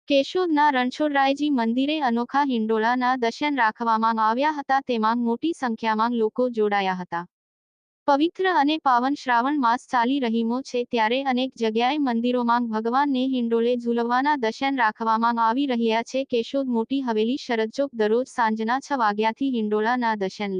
કેશોદના રણછોડરાયજી મંદિરે અનોખા હિંડોળાના દર્શન રાખવામાં આવ્યા હતા, તેમાં મોટી સંખ્યામાં લોકો જોડાયા હતા। પવિત્ર અને પાવન શ્રાવણ માસ ચાલી રહ્યો છે, ત્યારે અનેક જગ્યાએ મંદિરોમાં ભગવાનને હિંડોળે ઝૂલવાના દર્શન રાખવામાં આવી રહ્યા છે। કેશોદ મોટી હવેલી શરદચોક દરરોજ સાંજના 6 વાગ્યાથી હિંડોળાના દર્શન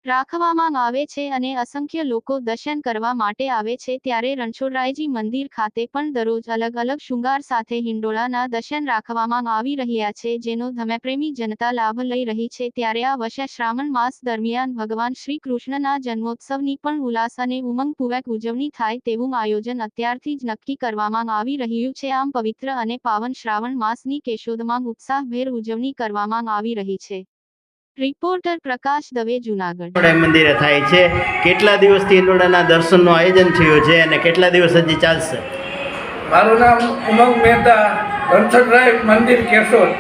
રાખવામાં આવે છે અને અસંખ્ય લોકો દર્શન કરવા માટે આવે છે, ત્યારે રણછોડરાયજી મંદિર ખાતે પણ દરરોજ અલગ અલગ શૃંગાર સાથે હિંડોળાના દર્શન રાખવામાં આવી રહ્યા છે, જેનો ધર્મપ્રેમી જનતા લાભ લઈ રહી છે। ત્યારે આ વર્ષે શ્રાવણ માસ દરમિયાન ભગવાન શ્રી કૃષ્ણના જન્મોત્સવની પણ ઉલ્લાસ અને ઉમંગપૂર્વક ઉજવણી થાય તેવું આયોજન અત્યારથી જ નક્કી કરવામાં આવી રહ્યું છે। આમ પવિત્ર અને પાવન શ્રાવણ માસની કેશોદમાં ઉત્સાહભેર ઉજવણી કરવામાં આવી રહી છે। રિપોર્ટર પ્રકાશ દવે, જૂનાગઢ। મંદિરે થાય છે, કેટલા દિવસથી હિંડોળાના દર્શનનું આયોજન થયું છે અને કેટલા દિવસ હજી ચાલશે? મારું નામ ઉમંગ મહેતા, રણછોડરાય મંદિર કેશોદ।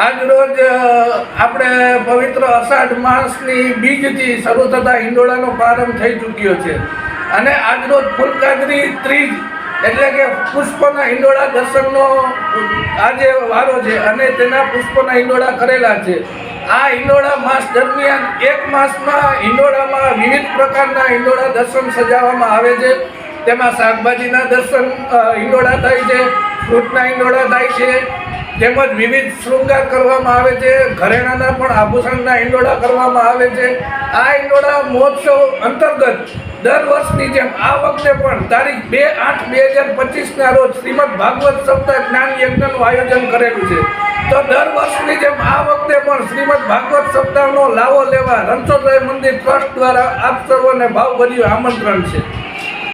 આજ રોજ આપણે પવિત્ર અષાઢ માસની બીજથી શરૂ થતા હિંડોળાનો પ્રારંભ થઈ ચૂક્યો છે અને આજ રોજ ફૂલકાદરી ત્રીજ એટલે કે પુષ્પના હિંડોળા દર્શનનો આજે વારો છે અને તેના પુષ્પના હિંડોળા કરેલા છે। આ હિંડોળા માસ દરમિયાન એક માસમાં હિંડોળામાં વિવિધ પ્રકારના હિંડોળા દર્શન સજાવવામાં આવે છે। તેમાં શાકભાજીના દર્શન હિંડોળા થાય છે, ફ્રૂટના હિંડોળા થાય છે, તેમજ વિવિધ શૃંગાર કરવામાં આવે છે, ઘરેણાના પણ આભૂષણના હિંડોળા કરવામાં આવે છે। આ હિંડોળા મહોત્સવ અંતર્ગત દર વર્ષની જેમ આ વખતે પણ તારીખ 2/8/2025ના રોજ શ્રીમદ ભાગવત સપ્તાહ જ્ઞાન યજ્ઞનું આયોજન કરેલું છે। તો દર વર્ષની જેમ આ વખતે પણ શ્રીમદ ભાગવત સપ્તાહનો લાવો લેવા રણછોડરાય મંદિર ટ્રસ્ટ દ્વારા આપ સર્વોને ભાવભર્યું આમંત્રણ છે।